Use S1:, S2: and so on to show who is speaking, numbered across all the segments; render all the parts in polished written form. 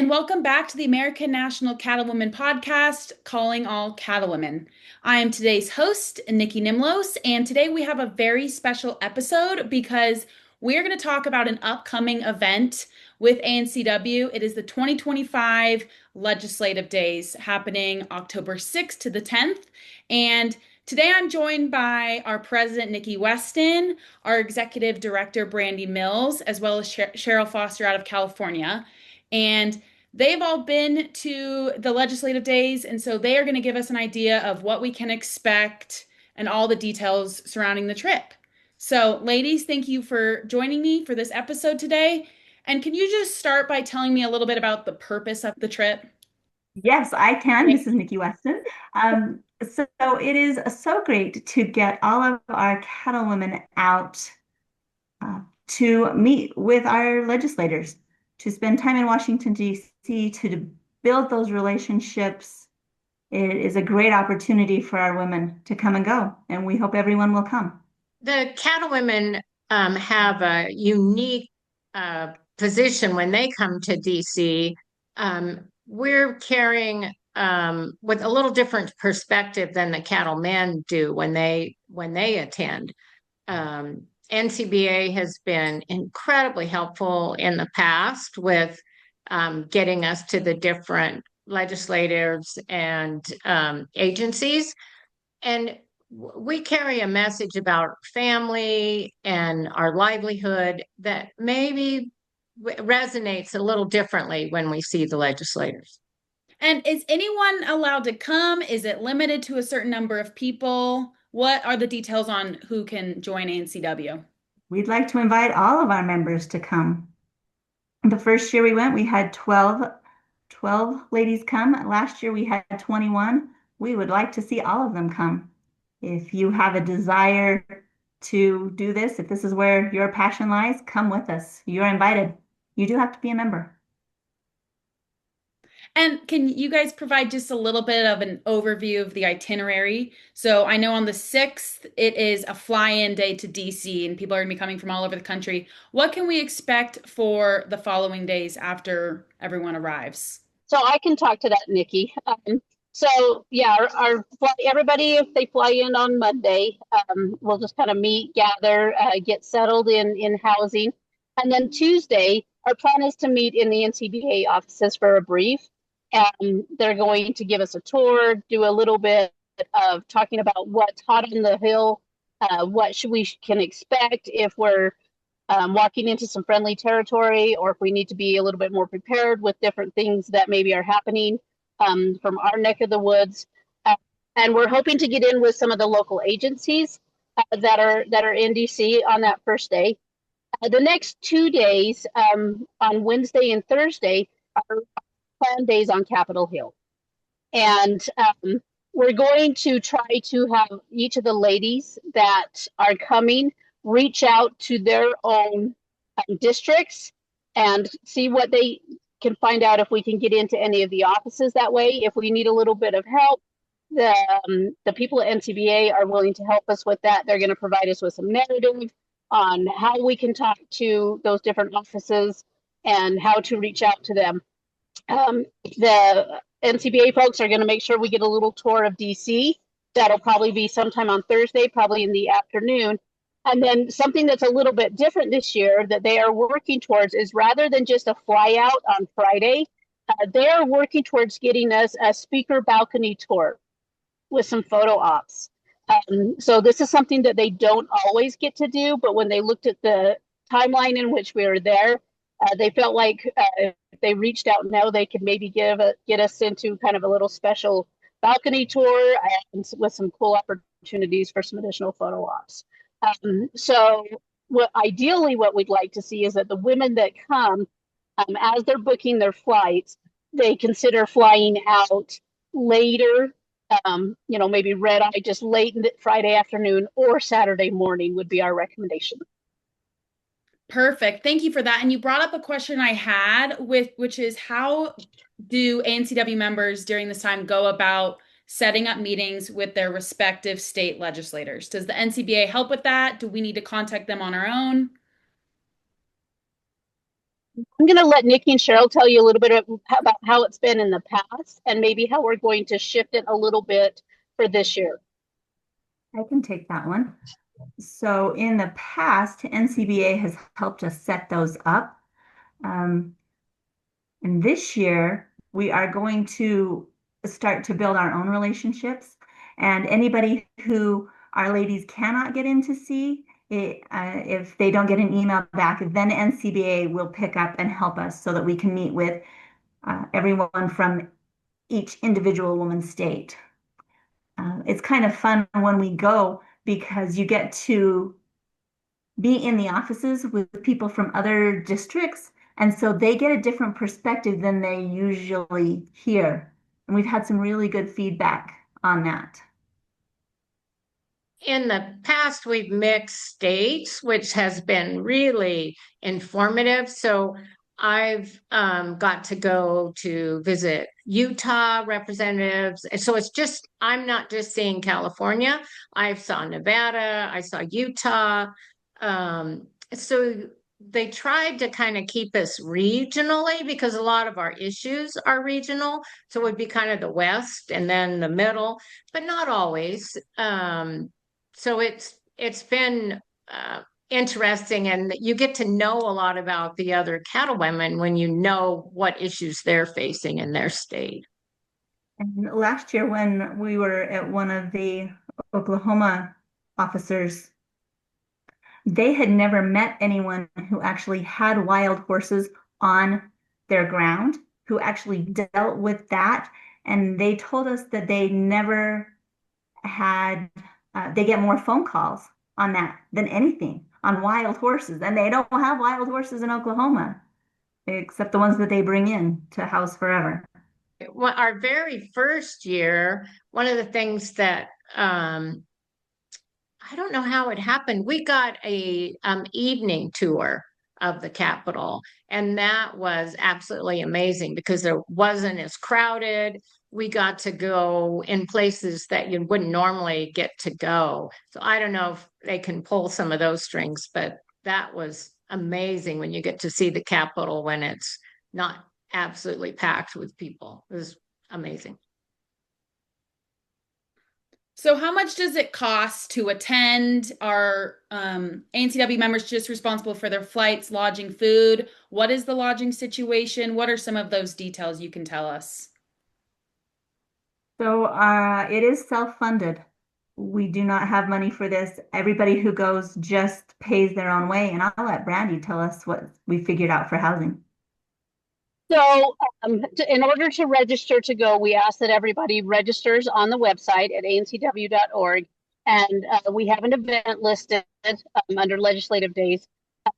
S1: and welcome back to the American National Cattlewomen podcast, Calling All Cattlewomen. I am today's host, Nikki Nimlos, and today we have a very special episode because we're going to talk about an upcoming event with ANCW. It is the 2025 Legislative Days happening October 6th to the 10th, and today I'm joined by our president, Nikki Weston, our executive director, Brandy Mills, as well as Cheryl Foster out of California. And they've all been to the legislative days, and so they are going to give us an idea of what we can expect and all the details surrounding the trip. So, ladies, thank you for joining me for this episode today. And can you just start by telling me a little bit about the purpose of the trip?
S2: Yes, I can. This is Nikki Weston. So it is so great to get all of our cattlewomen out to meet with our legislators, to spend time in Washington, D.C., to build those relationships. It is a great opportunity for our women to come and go, and we hope everyone will come.
S3: The cattlewomen have a unique position when they come to DC. We're carrying with a little different perspective than the cattlemen do when they attend. NCBA has been incredibly helpful in the past with getting us to the different legislators and agencies. And we carry a message about family and our livelihood that maybe resonates a little differently when we see the legislators.
S1: And is anyone allowed to come? Is it limited to a certain number of people? What are the details on who can join ANCW?
S2: We'd like to invite all of our members to come. The first year we went, we had 12 ladies come. Last year we had 21. We would like to see all of them come. If you have a desire to do this, if this is where your passion lies, come with us. You're invited. You do have to be a member.
S1: And can you guys provide just a little bit of an overview of the itinerary? So I know on the 6th, it is a fly-in day to DC, and people are going to be coming from all over the country. What can we expect for the following days after everyone arrives?
S4: So I can talk to that, Nikki. So yeah, everybody, if they fly in on Monday, we'll just kind of meet, gather, get settled in housing. And then Tuesday, our plan is to meet in the NCBA offices for a brief. They're going to give us a tour, do a little bit of talking about what's hot on the Hill, what we can expect if we're walking into some friendly territory, or if we need to be a little bit more prepared with different things that maybe are happening from our neck of the woods. And we're hoping to get in with some of the local agencies that are in DC on that first day. The next 2 days, on Wednesday and Thursday, are planned days on Capitol Hill. And we're going to try to have each of the ladies that are coming reach out to their own districts and see what they can find out, if we can get into any of the offices that way. If we need a little bit of help, the people at NCBA are willing to help us with that. They're going to provide us with some narrative on how we can talk to those different offices and how to reach out to them. The NCBA folks are going to make sure we get a little tour of DC. That'll probably be sometime on Thursday, probably in the afternoon. And then something that's a little bit different this year that they are working towards is, rather than just a fly out on Friday, they are working towards getting us a speaker balcony tour with some photo ops. So this is something that they don't always get to do, but when they looked at the timeline in which we were there, they felt like if they reached out now, they could maybe get us into kind of a little special balcony tour, and with some cool opportunities for some additional photo ops. So ideally what we'd like to see is that the women that come, as they're booking their flights, they consider flying out later, maybe red eye, just late Friday afternoon or Saturday morning would be our recommendation.
S1: Perfect. Thank you for that. And you brought up a question I had, which is, how do ANCW members during this time go about setting up meetings with their respective state legislators? Does the NCBA help with that? Do we need to contact them on our own?
S4: I'm going to let Nikki and Cheryl tell you a little bit about how it's been in the past and maybe how we're going to shift it a little bit for this year.
S2: I can take that one. So in the past, NCBA has helped us set those up. And this year, we are going to start to build our own relationships. And anybody who our ladies cannot get in to see, if they don't get an email back, then NCBA will pick up and help us so that we can meet with everyone from each individual woman's state. It's kind of fun when we go because you get to be in the offices with people from other districts, and so they get a different perspective than they usually hear. And we've had some really good feedback on that.
S3: In the past, we've mixed states, which has been really informative. So I've got to go to visit Utah representatives. So it's just, I'm not just seeing California. I saw Nevada, I saw Utah. So they tried to kind of keep us regionally because a lot of our issues are regional. So it would be kind of the West and then the middle, but not always. So it's been interesting, and you get to know a lot about the other cattlewomen when you know what issues they're facing in their state.
S2: And last year, when we were at one of the Oklahoma officers, they had never met anyone who actually had wild horses on their ground, who actually dealt with that. And they told us that they never had, they get more phone calls on that than anything on wild horses. And they don't have wild horses in Oklahoma, except the ones that they bring in to house forever.
S3: Well, our very first year, one of the things that I don't know how it happened. We got a evening tour of the Capitol, and that was absolutely amazing because there wasn't as crowded. We got to go in places that you wouldn't normally get to go. So I don't know if they can pull some of those strings, but that was amazing when you get to see the Capitol when it's not absolutely packed with people. It was amazing.
S1: So how much does it cost to attend? Are ANCW members just responsible for their flights, lodging, food? What is the lodging situation? What are some of those details you can tell us?
S2: So it is self-funded. We do not have money for this. Everybody who goes just pays their own way. And I'll let Brandy tell us what we figured out for housing.
S4: So in order to register to go, we ask that everybody registers on the website at ancw.org. And we have an event listed under legislative days.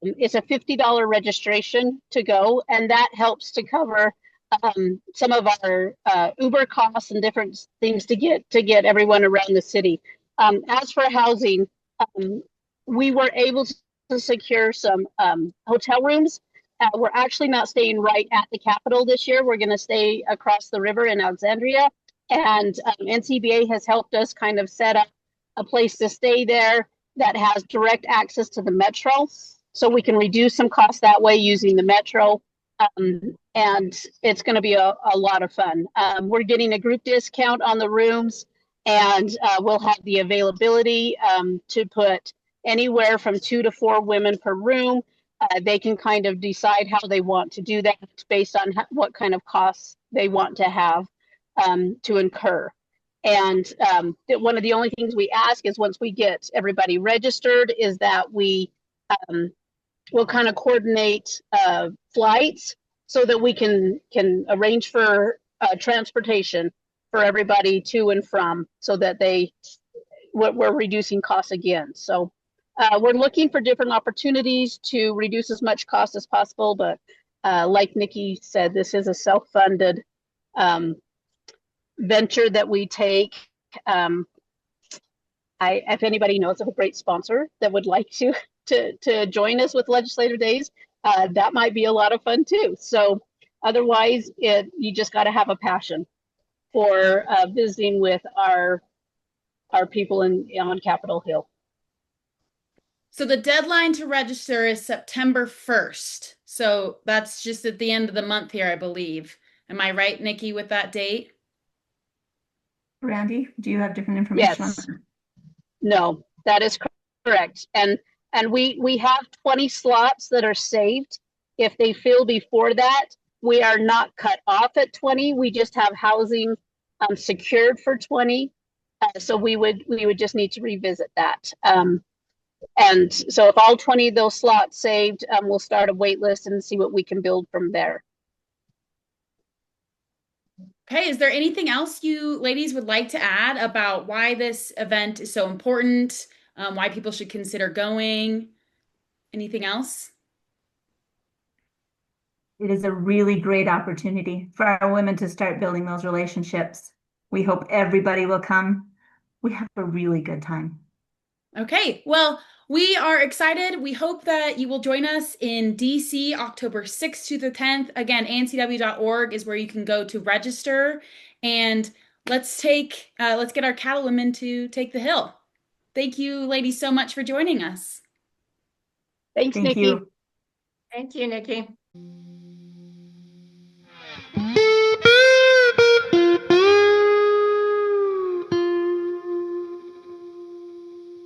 S4: It's a $50 registration to go, and that helps to cover some of our Uber costs and different things to get everyone around the city. As for housing, we were able to secure some hotel rooms. We're actually not staying right at the Capitol this year. We're going to stay across the river in Alexandria, and NCBA has helped us kind of set up a place to stay there that has direct access to the metro, so we can reduce some costs that way using the metro. And it's going to be a lot of fun. We're getting a group discount on the rooms, and we'll have the availability to put anywhere from 2 to 4 women per room. They can kind of decide how they want to do that based on what kind of costs they want to have to incur. And one of the only things we ask is once we get everybody registered is that we will kind of coordinate flights so that we can arrange for transportation for everybody to and from, so that we're reducing costs again. So we're looking for different opportunities to reduce as much cost as possible, but like Nikki said, this is a self-funded venture that we take. If anybody knows of a great sponsor that would like to join us with Legislative Days, that might be a lot of fun too. So otherwise, you just got to have a passion for visiting with our people on Capitol Hill.
S1: So the deadline to register is September 1st. So that's just at the end of the month here, I believe. Am I right, Nikki, with that date?
S2: Randy, do you have different information on
S4: Yes. No, that is correct. And we have 20 slots that are saved. If they fill before that, we are not cut off at 20. We just have housing secured for 20. So we would just need to revisit that. And so if all 20 of those slots saved, we'll start a wait list and see what we can build from there.
S1: Okay, is there anything else you ladies would like to add about why this event is so important, why people should consider going? Anything else?
S2: It is a really great opportunity for our women to start building those relationships. We hope everybody will come. We have a really good time.
S1: Okay, well, we are excited. We hope that you will join us in DC October 6th to the 10th. Again, ancw.org is where you can go to register. And let's get our cattle women to take the hill. Thank you, ladies, so much for joining us.
S4: Thanks,
S2: Thank
S4: Nikki.
S2: you.
S3: Thank you, Nikki.